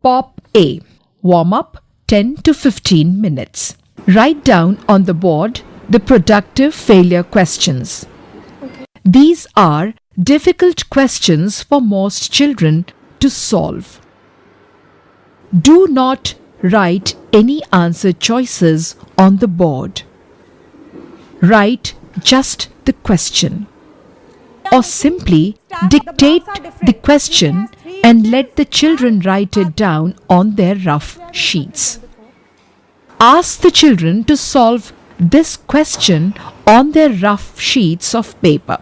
Pop A. Warm up 10 to 15 minutes. Write down on the board the productive failure questions. These are difficult questions for most children to solve. Do not write any answer choices on the board. Write just the question. Or simply dictate the question and let the children write it down on their rough sheets. Ask the children to solve this question on their rough sheets of paper.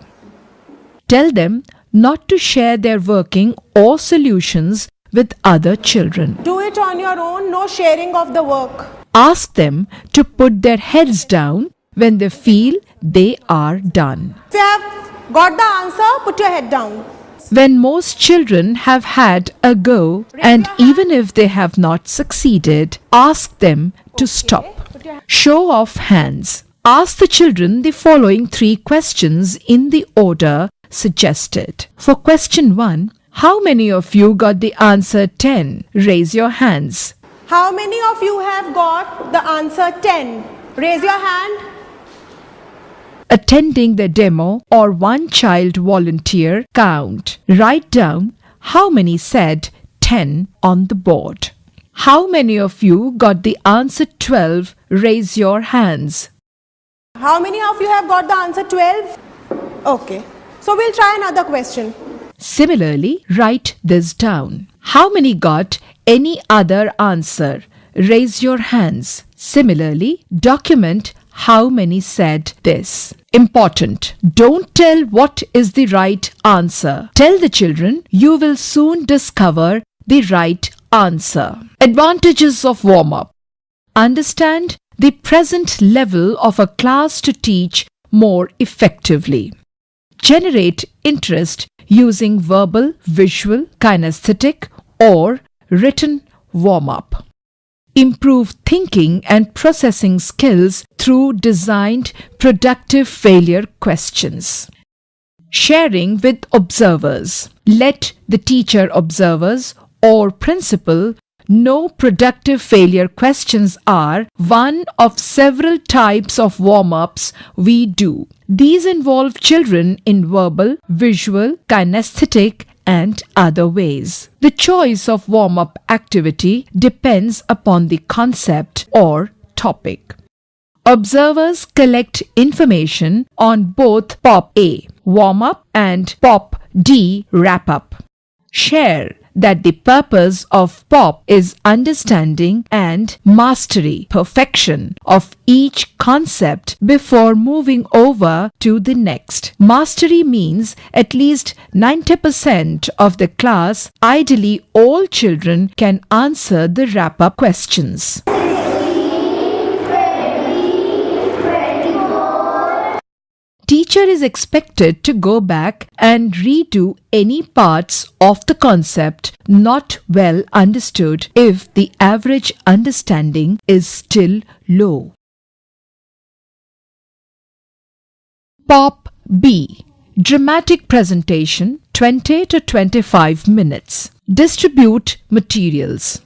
Tell them not to share their working or solutions with other children. Do it on your own, no sharing of the work. Ask them to put their heads down when they feel they are done. If you have got the answer, put your head down. When most children have had a go, and even if they have not succeeded, ask them to stop. Show of hands. Ask the children the following 3 questions in the order suggested. For question 1, how many of you got the answer 10? Raise your hands. How many of you have got the answer 10? Raise your hand. Attending the demo or one child volunteer count. Write down how many said 10 on the board. How many of you got the answer 12? Raise your hands. How many of you have got the answer 12? Okay. So we'll try another question. Similarly, write this down. How many got any other answer? Raise your hands. Similarly, document how many said this. Important. Don't tell what is the right answer. Tell the children you will soon discover the right answer. Advantages of warm-up. Understand the present level of a class to teach more effectively. Generate interest using verbal, visual, kinesthetic, or written warm-up. Improve thinking and processing skills through designed productive failure questions. Sharing with observers. Let the teacher, observers, or principal know productive failure questions are one of several types of warm-ups we do. These involve children in verbal, visual, kinesthetic, and other ways. The choice of warm-up activity depends upon the concept or topic. Observers collect information on both Pop A, warm-up, and Pop D, wrap-up. Share that the purpose of Pop is understanding and mastery, perfection of each concept before moving over to the next. Mastery means at least 90% of the class, ideally all children, can answer the wrap-up questions. Teacher is expected to go back and redo any parts of the concept not well understood if the average understanding is still low. Pop B. Dramatic presentation 20 to 25 minutes. Distribute materials.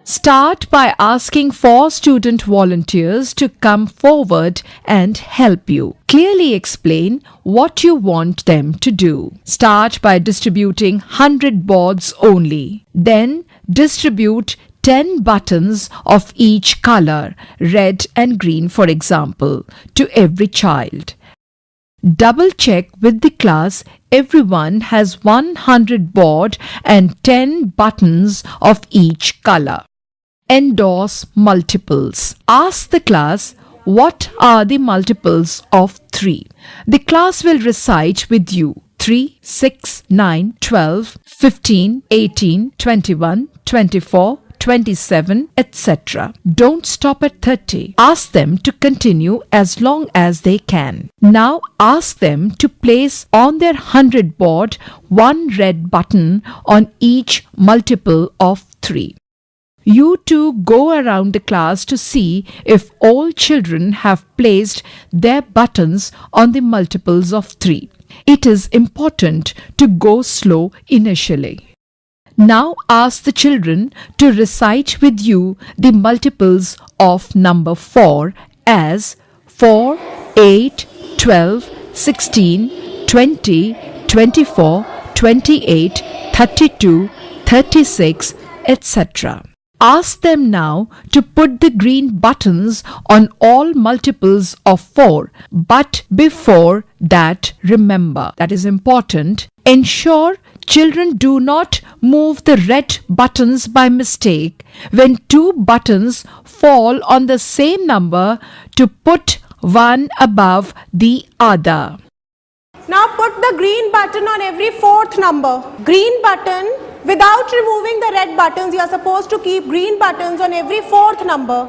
Start by asking 4 student volunteers to come forward and help you. Clearly explain what you want them to do. Start by distributing 100 boards only. Then distribute 10 buttons of each color, red and green for example, to every child. Double check with the class everyone has 100 board and 10 buttons of each color. Endorse multiples. Ask the class what are the multiples of 3. The class will recite with you 3, 6, 9, 12, 15, 18, 21, 24, 27, etc. Don't stop at 30. Ask them to continue as long as they can. Now ask them to place on their 100 board one red button on each multiple of 3. You two go around the class to see if all children have placed their buttons on the multiples of 3. It is important to go slow initially. Now ask the children to recite with you the multiples of number 4 as 4, 8, 12, 16, 20, 24, 28, 32, 36, etc. Ask them now to put the green buttons on all multiples of 4. But before that, remember, that is important, ensure children do not move the red buttons by mistake when two buttons fall on the same number to put one above the other. Now put the green button on every fourth number. Green button, without removing the red buttons, you are supposed to keep green buttons on every fourth number.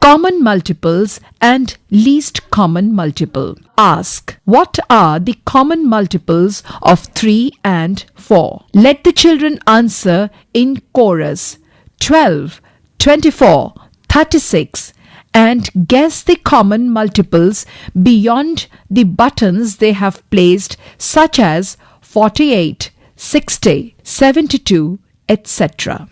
Common multiples and least common multiple. Ask, what are the common multiples of 3 and 4? Let the children answer in chorus. 12, 24, 36. And guess the common multiples beyond the buttons they have placed, such as 48, 60, 72, etc.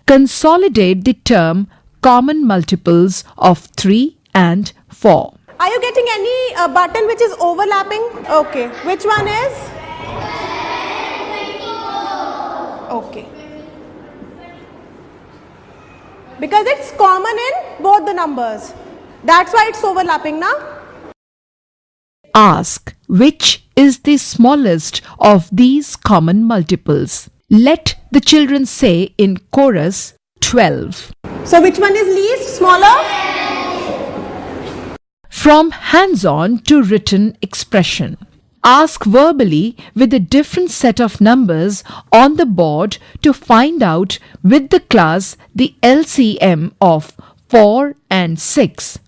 Consolidate the term common multiples of 3 and 4. Are you getting any button which is overlapping? Okay. Which one is? Okay. Because it's common in both the numbers. That's why it's overlapping now. Ask, which is the smallest of these common multiples? Let the children say in chorus 12. So which one is least, smaller? From hands-on to written expression. Ask verbally with a different set of numbers on the board to find out with the class the LCM of 4 and 6.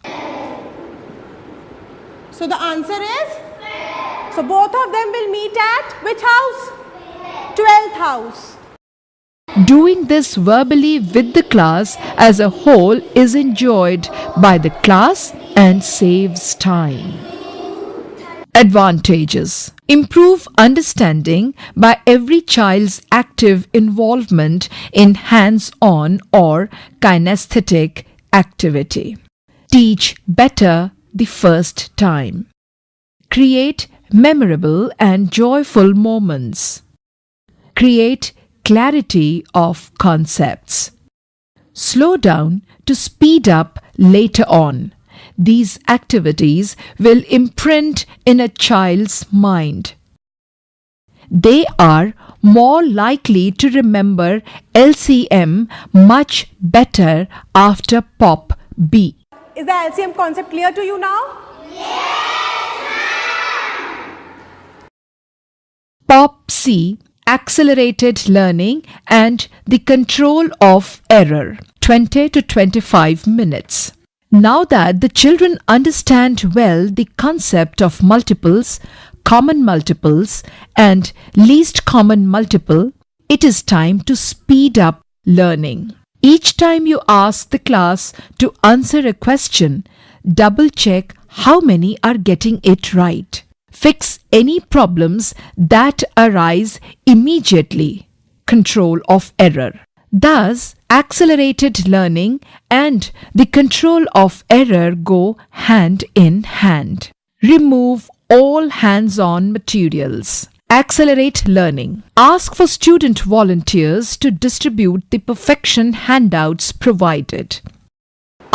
So the answer is? So both of them will meet at which house? 12th house. Doing this verbally with the class as a whole is enjoyed by the class and saves time. Advantages. Improve understanding by every child's active involvement in hands-on or kinesthetic activity. Teach better the first time. Create memorable and joyful moments. Create clarity of concepts. Slow down to speed up later on. These activities will imprint in a child's mind. They are more likely to remember LCM much better after Pop B. Is the LCM concept clear to you now? Pop C, accelerated learning and the control of error, 20 to 25 minutes. Now that the children understand well the concept of multiples, common multiples and least common multiple, it is time to speed up learning. Each time you ask the class to answer a question, double check how many are getting it right. Fix any problems that arise immediately. Control of error. Thus, accelerated learning and the control of error go hand in hand. Remove all hands-on materials. Accelerate learning. Ask for student volunteers to distribute the perfection handouts provided.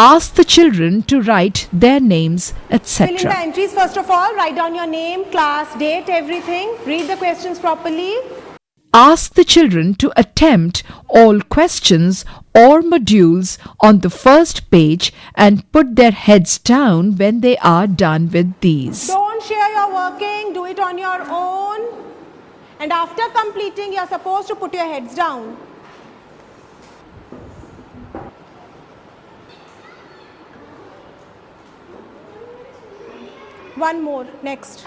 Ask the children to write their names, etc. Fill in the entries first of all. Write down your name, class, date, everything. Read the questions properly. Ask the children to attempt all questions or modules on the first page and put their heads down when they are done with these. Don't share your working. Do it on your own. And after completing, you are supposed to put your heads down. One more. Next.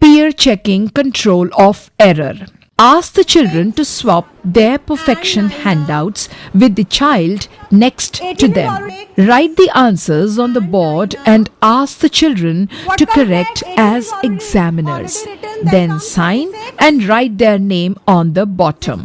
Peer checking control of error. Ask the children to swap their perfection handouts with the child next to them. Write the answers on the board and ask the children to correct as examiners. Then sign and write their name on the bottom.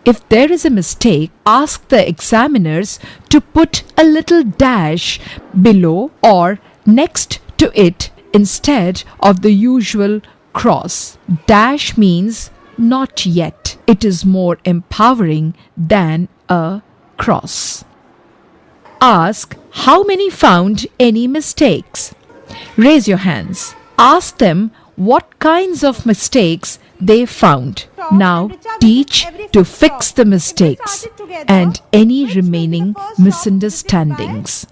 If there is a mistake, ask the examiners to put a little dash below or next to it instead of the usual cross. Dash means not yet. It is more empowering than a cross. Ask how many found any mistakes. Raise your hands. Ask them what kinds of mistakes they found. Now teach to fix the mistakes and any remaining misunderstandings.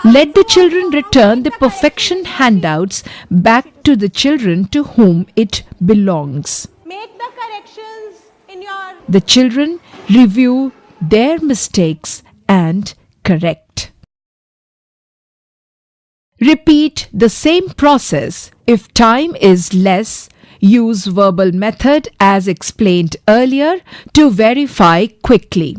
Let the children return the perfection handouts back to the children to whom it belongs. Make the corrections in your... The children review their mistakes and correct. Repeat the same process. If time is less, use verbal method as explained earlier to verify quickly.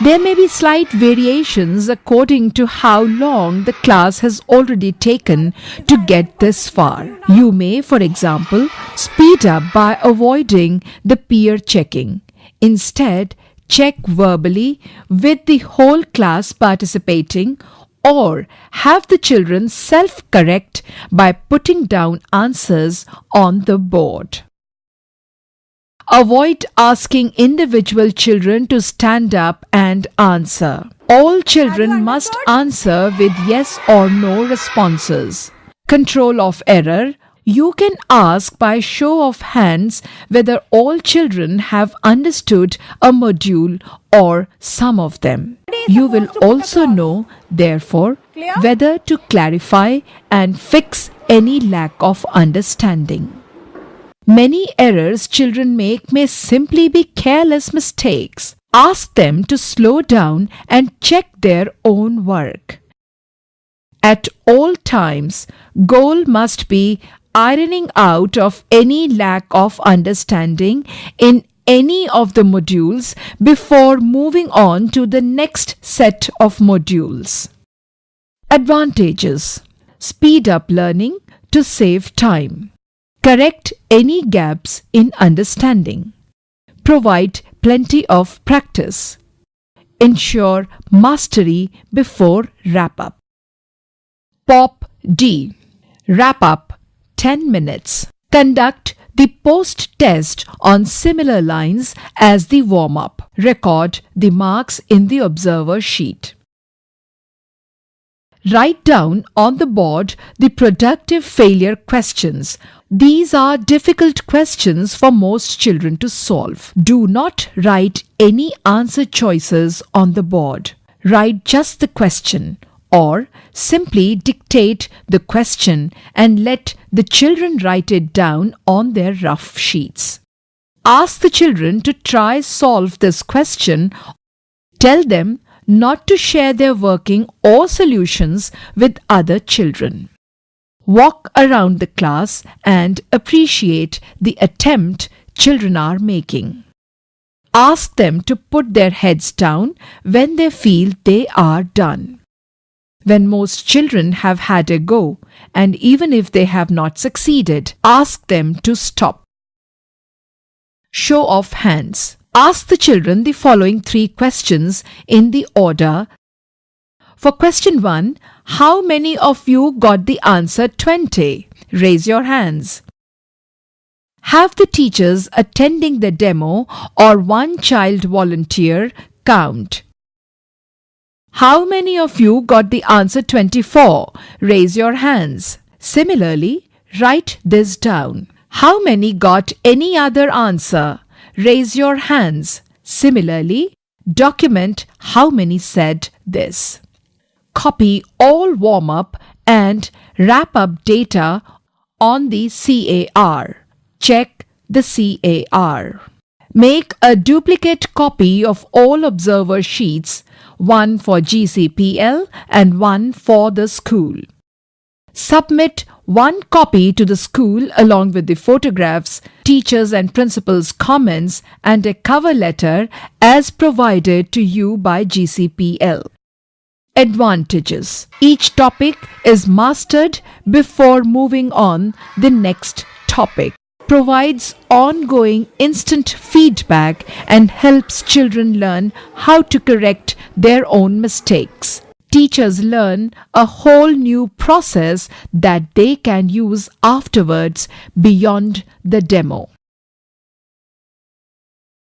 There may be slight variations according to how long the class has already taken to get this far. You may, for example, speed up by avoiding the peer checking. Instead, check verbally with the whole class participating, or have the children self-correct by putting down answers on the board. Avoid asking individual children to stand up and answer. All children must answer with yes or no responses. Control of error. You can ask by show of hands whether all children have understood a module or some of them. You will also know, therefore, whether to clarify and fix any lack of understanding. Many errors children make may simply be careless mistakes. Ask them to slow down and check their own work. At all times, goal must be ironing out of any lack of understanding in any of the modules before moving on to the next set of modules. Advantages: speed up learning to save time. Correct any gaps in understanding. Provide plenty of practice. Ensure mastery before wrap-up. Pop D. Wrap up 10 minutes. Conduct the post-test on similar lines as the warm-up. Record the marks in the observer sheet. Write down on the board the productive failure questions. These are difficult questions for most children to solve. Do not write any answer choices on the board. Write just the question, or simply dictate the question and let the children write it down on their rough sheets. Ask the children to try solve this question. Tell them not to share their working or solutions with other children. Walk around the class and appreciate the attempt children are making. Ask them to put their heads down when they feel they are done. When most children have had a go, and even if they have not succeeded, ask them to stop. Show of hands. Ask the children the following 3 questions in the order. For question 1, how many of you got the answer 20? Raise your hands. Have the teachers attending the demo or one child volunteer count. How many of you got the answer 24? Raise your hands. Similarly, write this down. How many got any other answer? Raise your hands. Similarly, document how many said this. Copy all warm-up and wrap-up data on the CAR. Check the CAR. Make a duplicate copy of all observer sheets, one for GCPL and one for the school. Submit one copy to the school along with the photographs, teachers and principals' comments, and a cover letter as provided to you by GCPL. Advantages. Each topic is mastered before moving on the next topic. Provides ongoing instant feedback and helps children learn how to correct their own mistakes. Teachers learn a whole new process that they can use afterwards beyond the demo.